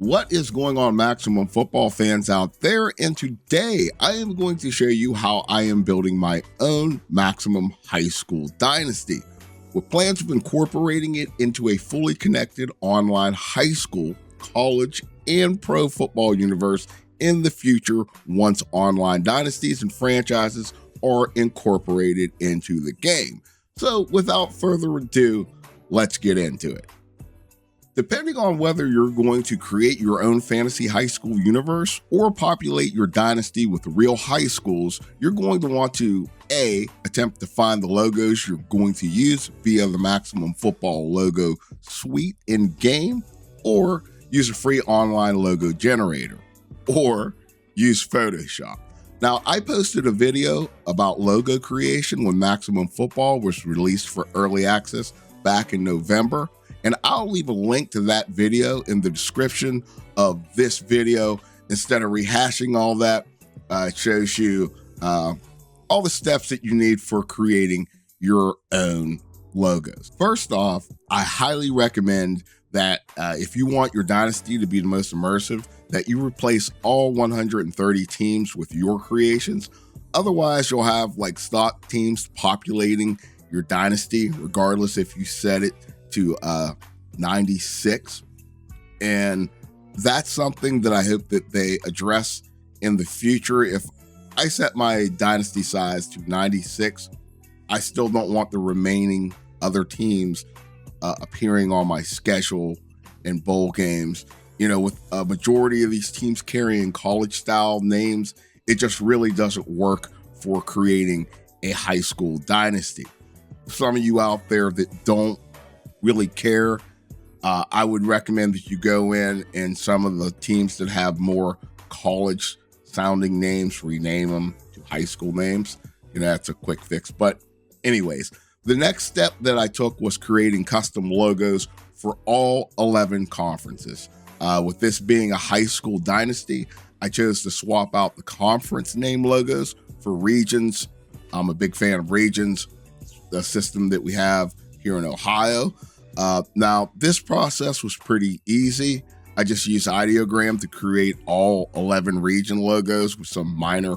What is going on, Maximum Football fans out there? And today I am going to show you how I am building my own Maximum High School Dynasty, with plans of incorporating it into a fully connected online high school, college, and pro football universe in the future once online dynasties and franchises are incorporated into the game. So without further ado, let's get into it. Depending on whether you're going to create your own fantasy high school universe or populate your dynasty with real high schools, you're going to want to A, attempt to find the logos you're going to use via the Maximum Football logo suite in game, or use a free online logo generator, or use Photoshop. Now, I posted a video about logo creation when Maximum Football was released for early access back in November, and I'll leave a link to that video in the description of this video. Instead of rehashing all that, it shows you all the steps that you need for creating your own logos. First off, I highly recommend that if you want your dynasty to be the most immersive, that you replace all 130 teams with your creations. Otherwise, you'll have like stock teams populating your dynasty, regardless if you set it to 96. And that's something that I hope that they address in the future. If I set my dynasty size to 96, I still don't want the remaining other teams appearing on my schedule in bowl games. You know, with a majority of these teams carrying college style names, it just really doesn't work for creating a high school dynasty. Some of you out there that don't really care, I would recommend that you go in and some of the teams that have more college sounding names, rename them to high school names. You know, that's a quick fix. But anyways, the next step that I took was creating custom logos for all 11 conferences. With this being a high school dynasty, I chose to swap out the conference name logos for regions. I'm a big fan of regions, the system that we have here in Ohio. Now, this process was pretty easy. I just used Ideogram to create all 11 region logos with some minor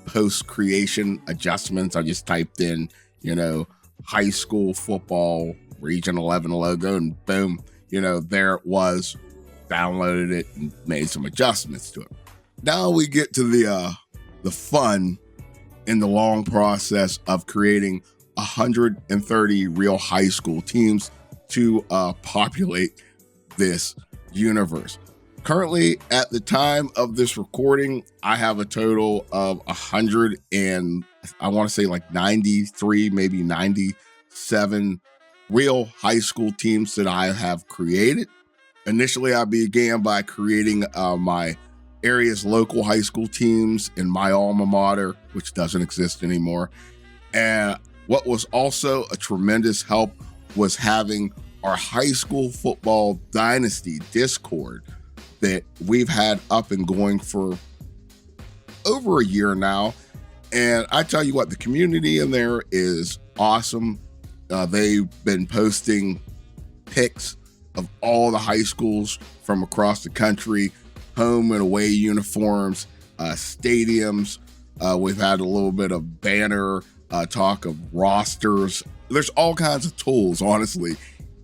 post-creation adjustments. I just typed in, you know, high school football region 11 logo, and boom, you know, there it was. Downloaded it and made some adjustments to it. Now we get to the fun in the long process of creating 130 real high school teams to populate this universe. Currently, at the time of this recording, I have a total of 100 and I want to say like 93, maybe 97 real high school teams that I have created. Initially, I began by creating my area's local high school teams in my alma mater, which doesn't exist anymore. And what was also a tremendous help was having our high school football dynasty Discord that we've had up and going for over a year now. And I tell you what, the community in there is awesome. They've been posting pics of all the high schools from across the country, home and away uniforms, stadiums. We've had a little bit of banner talk of rosters. There's all kinds of tools, honestly,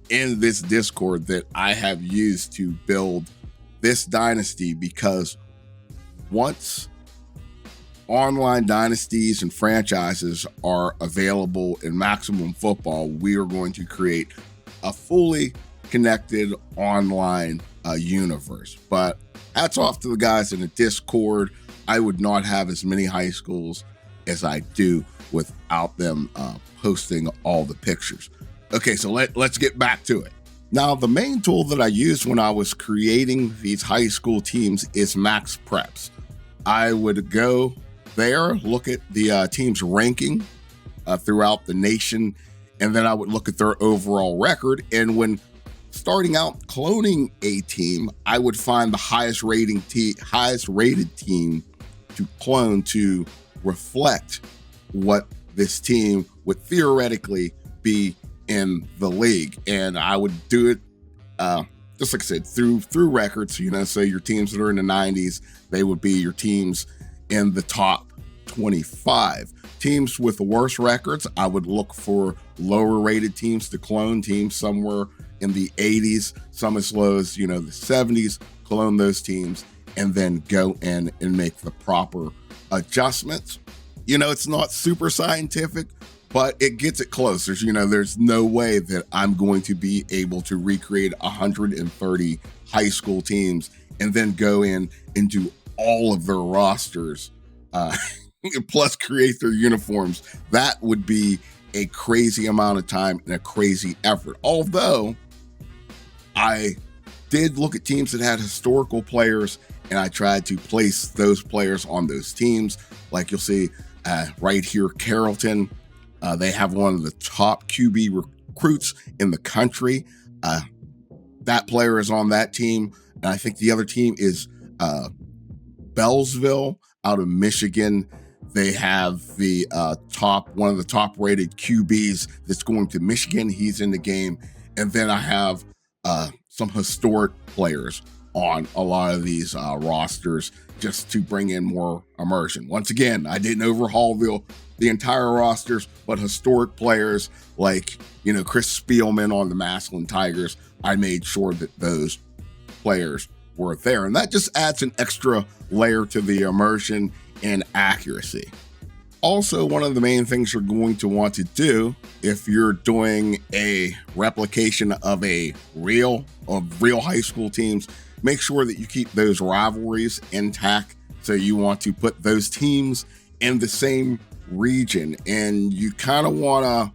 in this Discord that I have used to build this dynasty, because once online dynasties and franchises are available in Maximum Football, we are going to create a fully connected online universe. But hats off to the guys in the Discord. I would not have as many high schools as I do without them posting all the pictures. Okay, so let's get back to it. Now, the main tool that I used when I was creating these high school teams is Max Preps. I would go there, look at the team's ranking throughout the nation, and then I would look at their overall record. And when starting out cloning a team, I would find the highest rated team to clone to reflect what this team would theoretically be in the league. And I would do it just like I said, through records, you know, so your teams that are in the 90s, they would be your teams in the top 25. Teams with the worst records, I would look for lower rated teams to clone, teams somewhere in the 80s, some as low as, you know, the 70s, clone those teams, and then go in and make the proper adjustments. You know, it's not super scientific, but it gets it close. There's no way that I'm going to be able to recreate 130 high school teams and then go in and do all of their rosters, plus create their uniforms. That would be a crazy amount of time and a crazy effort. Although I did look at teams that had historical players, and I tried to place those players on those teams. Like you'll see right here, Carrollton. They have one of the top QB recruits in the country. That player is on that team. And I think the other team is Bellsville out of Michigan. They have one of the top rated QBs that's going to Michigan. He's in the game. And then I have some historic players on a lot of these rosters just to bring in more immersion. Once again, I didn't overhaul the entire rosters, but historic players like, you know, Chris Spielman on the Massillon Tigers, I made sure that those players were there. And that just adds an extra layer to the immersion and accuracy. Also, one of the main things you're going to want to do if you're doing a replication of real high school teams, make sure that you keep those rivalries intact. So you want to put those teams in the same region, and you kind of want to,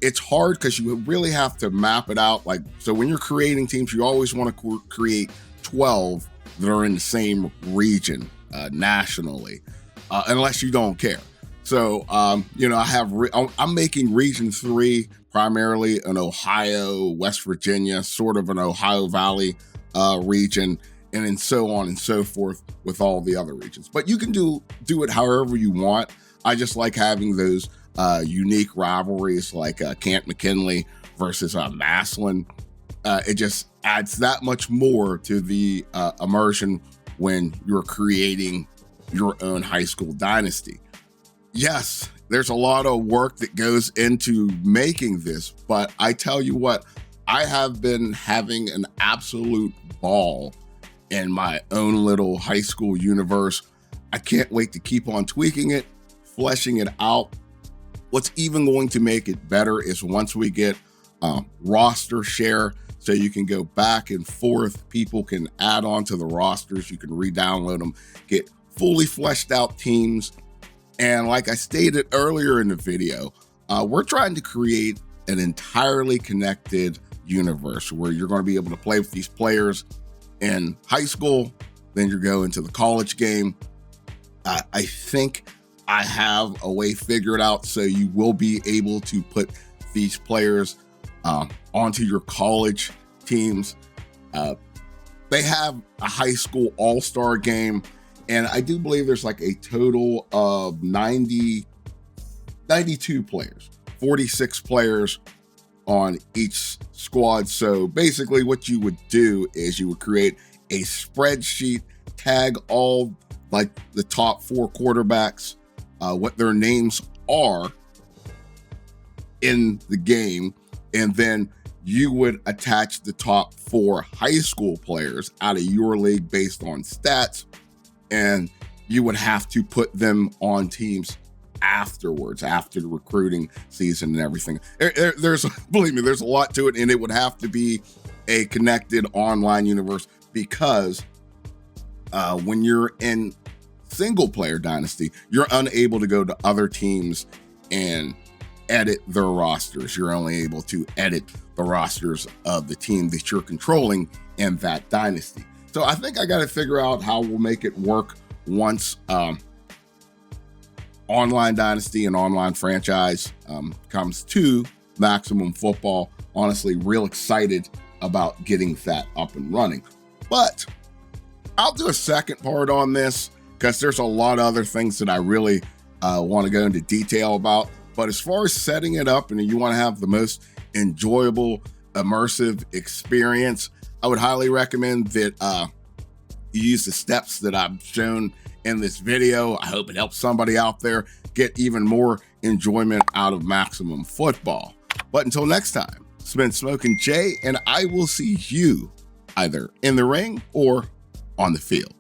it's hard because you really have to map it out. Like, so when you're creating teams, you always want to create 12 that are in the same region nationally, unless you don't care. So, you know, I'm making region 3 primarily in Ohio, West Virginia, sort of an Ohio Valley region, and then so on and so forth with all the other regions. But you can do it however you want. I just like having those unique rivalries like Camp McKinley versus Massillon. It just adds that much more to the immersion when you're creating your own high school dynasty. Yes, there's a lot of work that goes into making this, but I tell you what, I have been having an absolute ball in my own little high school universe. I can't wait to keep on tweaking it, fleshing it out. What's even going to make it better is once we get roster share, so you can go back and forth. People can add on to the rosters. You can re-download them, get fully fleshed out teams. And like I stated earlier in the video, we're trying to create an entirely connected universe where you're going to be able to play with these players in high school, then you go into the college game. I think I have a way figured out so you will be able to put these players onto your college teams. They have a high school all-star game, and I do believe there's like a total of 92 players, 46 players on each squad. So basically what you would do is you would create a spreadsheet, tag all like the top 4 quarterbacks, what their names are in the game, and then you would attach the top 4 high school players out of your league based on stats, and you would have to put them on teams afterwards, after the recruiting season and everything. There's, believe me, there's a lot to it, and it would have to be a connected online universe because when you're in single player dynasty, you're unable to go to other teams and edit their rosters. You're only able to edit the rosters of the team that you're controlling in that dynasty. So I think I got to figure out how we'll make it work once online dynasty and online franchise comes to Maximum Football. Honestly, real excited about getting that up and running. But I'll do a second part on this because there's a lot of other things that I really want to go into detail about. But as far as setting it up and you want to have the most enjoyable, immersive experience, I would highly recommend that you use the steps that I've shown in this video. I hope it helps somebody out there get even more enjoyment out of Maximum Football. But until next time, it's been Smokin' Jay, and I will see you either in the ring or on the field.